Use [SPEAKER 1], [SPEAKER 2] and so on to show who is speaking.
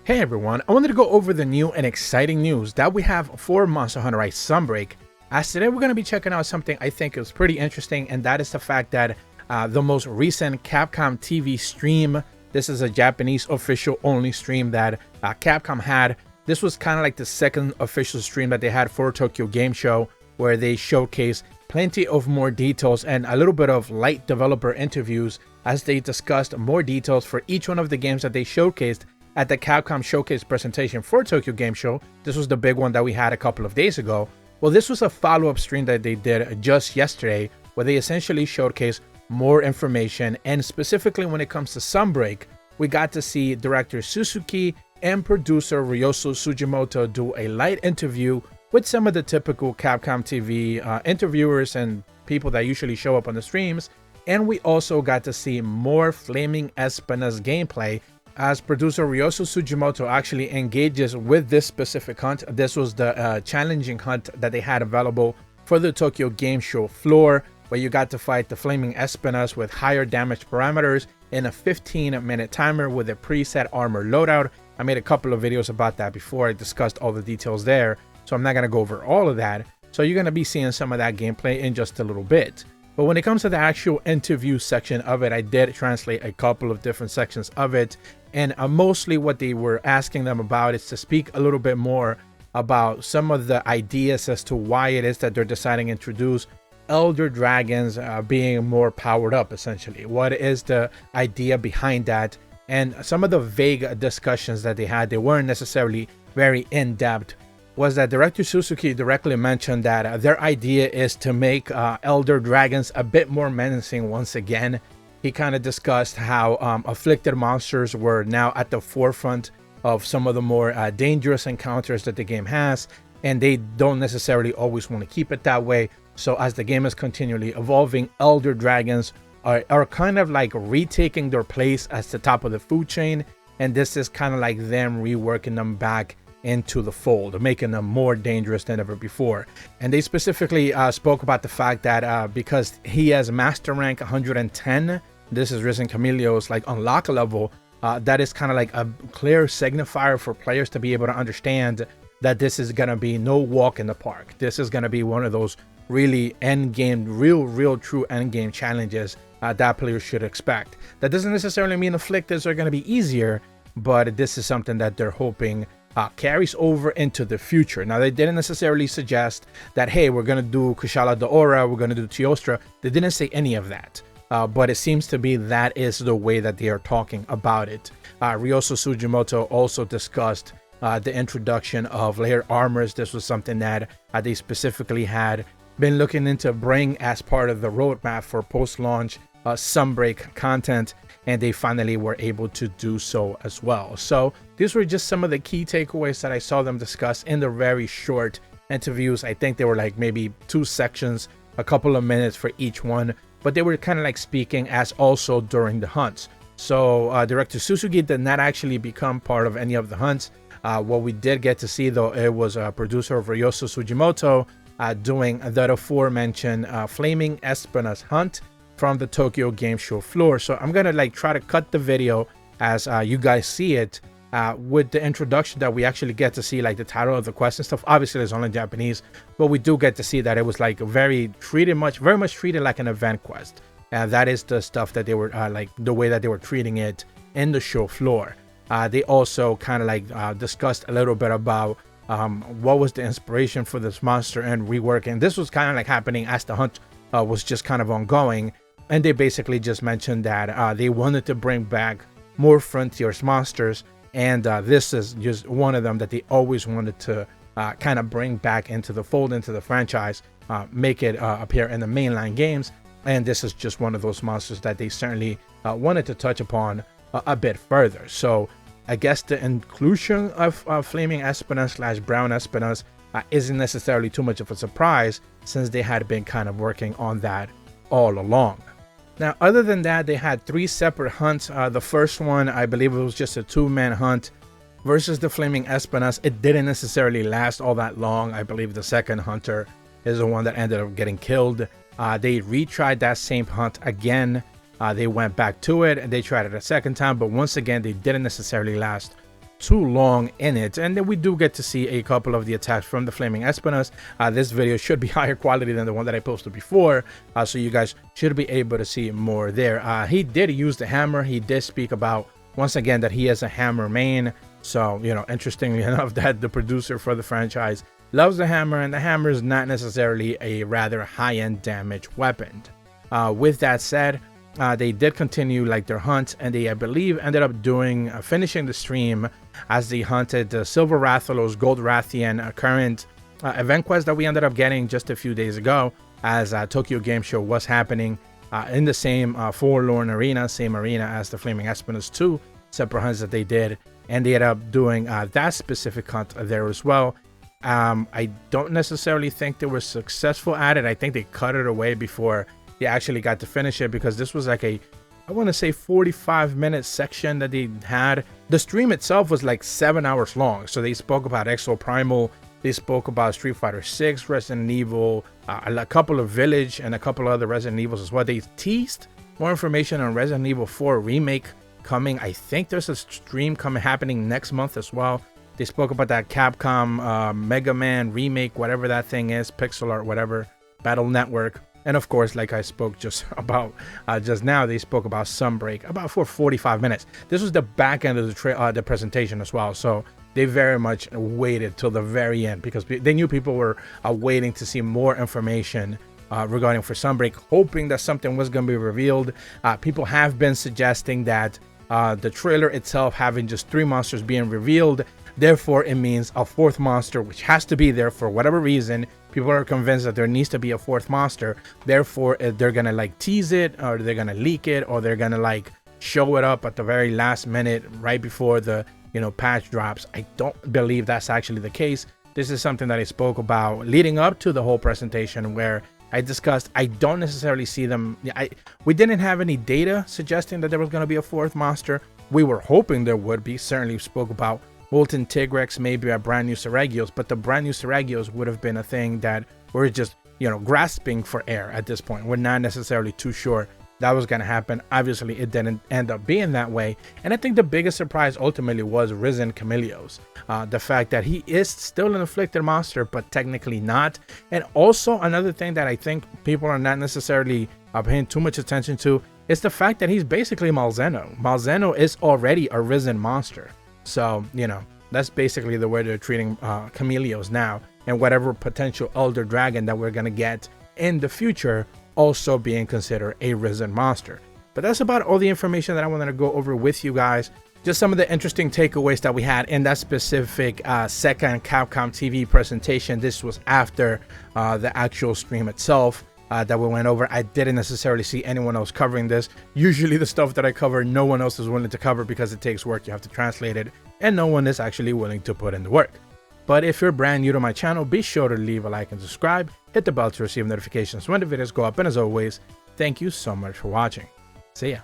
[SPEAKER 1] Hey everyone, I wanted to go over the new and exciting news that we have for Monster Hunter Rise Sunbreak, as today we're going to be checking out something I think is pretty interesting, and that is the fact that the most recent Capcom TV stream, this is a Japanese official only stream that Capcom had. This was kind of like the second official stream that they had for Tokyo Game Show, where they showcased plenty of more details and a little bit of light developer interviews as they discussed more details for each one of the games that they showcased at the Capcom Showcase presentation for Tokyo Game Show. This was the big one that we had a couple of days ago. Well, this was a follow-up stream that they did just yesterday, where they essentially showcased more information, and specifically when it comes to Sunbreak, we got to see director Suzuki and producer Ryosu Sugimoto do a light interview with some of the typical Capcom TV interviewers and people that usually show up on the streams. And we also got to see more Flaming Espinas gameplay, as producer Ryosu Sugimoto actually engages with this specific hunt. This was the challenging hunt that they had available for the Tokyo Game Show floor, where you got to fight the Flaming Espinas with higher damage parameters in a 15-minute timer with a preset armor loadout. I made a couple of videos about that before. I discussed all the details there, so I'm not going to go over all of that. So you're going to be seeing some of that gameplay in just a little bit. But when it comes to the actual interview section of it, I did translate a couple of different sections of it. And mostly what they were asking them about is to speak a little bit more about some of the ideas as to why it is that they're deciding to introduce elder dragons being more powered up, essentially. What is the idea behind that? And some of the vague discussions that they had, they weren't necessarily very in-depth, was that director Suzuki directly mentioned that their idea is to make elder dragons a bit more menacing once again. He kind of discussed how afflicted monsters were now at the forefront of some of the more dangerous encounters that the game has, and they don't necessarily always want to keep it that way. So as the game is continually evolving, elder dragons are kind of like retaking their place as the top of the food chain, and this is kind of like them reworking them back into the fold, making them more dangerous than ever before. And they specifically spoke about the fact that because he has master rank 110, this is Risen Camilleo's like unlock level, that is kind of like a clear signifier for players to be able to understand that this is going to be no walk in the park. This is going to be one of those really end game, real true end game challenges that players should expect. That doesn't necessarily mean afflicteds are going to be easier, but this is something that they're hoping carries over into the future. Now, they didn't necessarily suggest that, hey, we're going to do Kushala Daora, we're going to do Teostra. They didn't say any of that. But it seems to be that is the way that they are talking about it. Ryosu Sugimoto also discussed the introduction of layered armors. This was something that they specifically had been looking into bring as part of the roadmap for post-launch Sunbreak content, and they finally were able to do so as well. So these were just some of the key takeaways that I saw them discuss in the very short interviews. I think they were like maybe 2 sections, a couple of minutes for each one, but they were kind of like speaking as also during the hunts. So director Suzuki did not actually become part of any of the hunts. What we did get to see, though, it was a producer of Ryosu Sugimoto doing the aforementioned Flaming Espinas hunt from the Tokyo Game Show floor. So I'm gonna like try to cut the video as you guys see it with the introduction that we actually get to see, like the title of the quest and stuff. Obviously it's only in Japanese, but we do get to see that it was like very much treated like an event quest. That is the stuff that they were like the way that they were treating it in the show floor. They also kind of like discussed a little bit about what was the inspiration for this monster and reworking. This was kind of like happening as the hunt was just kind of ongoing, and they basically just mentioned that they wanted to bring back more frontiers monsters, and this is just one of them that they always wanted to kind of bring back into the fold, into the franchise, make it appear in the mainline games. And this is just one of those monsters that they certainly wanted to touch upon a bit further. So I guess the inclusion of Flaming Espinas / Brown Espinas isn't necessarily too much of a surprise, since they had been kind of working on that all along. Now, other than that, they had 3 separate hunts. The first one, I believe it was just a 2-man hunt versus the Flaming Espinas. It didn't necessarily last all that long. I believe the second hunter is the one that ended up getting killed. They retried that same hunt again. They went back to it and they tried it a second time, but once again, they didn't necessarily last too long in it, and then we do get to see a couple of the attacks from the Flaming Espinas. This video should be higher quality than the one that I posted before, so you guys should be able to see more there. He did use the hammer. He did speak about, once again, that he is a hammer main. So, you know, interestingly enough, that the producer for the franchise loves the hammer, and the hammer is not necessarily a rather high-end damage weapon. With that said, they did continue like their hunt, and they, I believe, ended up doing finishing the stream as they hunted the Silver Rathalos Gold Rathian current event quest that we ended up getting just a few days ago, as Tokyo Game Show was happening in the same forlorn arena, same arena as the Flaming Espinas 2 separate hunts that they did, and they ended up doing that specific hunt there as well. I don't necessarily think they were successful at it. I think they cut it away before they actually got to finish it, because this was like a, I want to say 45-minute section that they had. The stream itself was like 7 hours long, so they spoke about Exo Primal, they spoke about Street Fighter 6, Resident Evil, a couple of Village, and a couple of other Resident Evils as well. They teased more information on Resident Evil 4 Remake coming. I think there's a stream happening next month as well. They spoke about that Capcom Mega Man remake, whatever that thing is, pixel art, whatever, Battle Network. And of course, like I spoke just about just now, they spoke about Sunbreak about for 45 minutes. This was the back end of the presentation as well. So they very much waited till the very end, because they knew people were waiting to see more information regarding for Sunbreak, hoping that something was going to be revealed. People have been suggesting that the trailer itself having just 3 monsters being revealed, therefore it means a 4th monster, which has to be there for whatever reason. People are convinced that there needs to be a 4th monster, therefore they're gonna like tease it, or they're gonna leak it, or they're gonna like show it up at the very last minute right before the, you know, patch drops. I don't believe that's actually the case. This is something that I spoke about leading up to the whole presentation, where I discussed I don't necessarily see them. We didn't have any data suggesting that there was going to be a 4th monster. We were hoping there would be. Certainly spoke about Molten Tigrex, maybe a brand new Seragios, but the brand new Seragios would have been a thing that we're just, you know, grasping for air at this point. We're not necessarily too sure that was going to happen. Obviously, it didn't end up being that way. And I think the biggest surprise ultimately was Risen Chameleos. The fact that he is still an afflicted monster, but technically not. And also another thing that I think people are not necessarily paying too much attention to is the fact that he's basically Malzeno. Malzeno is already a risen monster. So, you know, that's basically the way they're treating Chameleos now, and whatever potential Elder Dragon that we're going to get in the future also being considered a risen monster. But that's about all the information that I wanted to go over with you guys. Just some of the interesting takeaways that we had in that specific second Capcom TV presentation. This was after the actual stream itself that we went over. I didn't necessarily see anyone else covering this. Usually the stuff that I cover, no one else is willing to cover, because it takes work. You have to translate it, and no one is actually willing to put in the work. But if you're brand new to my channel, be sure to leave a like and subscribe. Hit the bell to receive notifications when the videos go up. And as always, thank you so much for watching. See ya.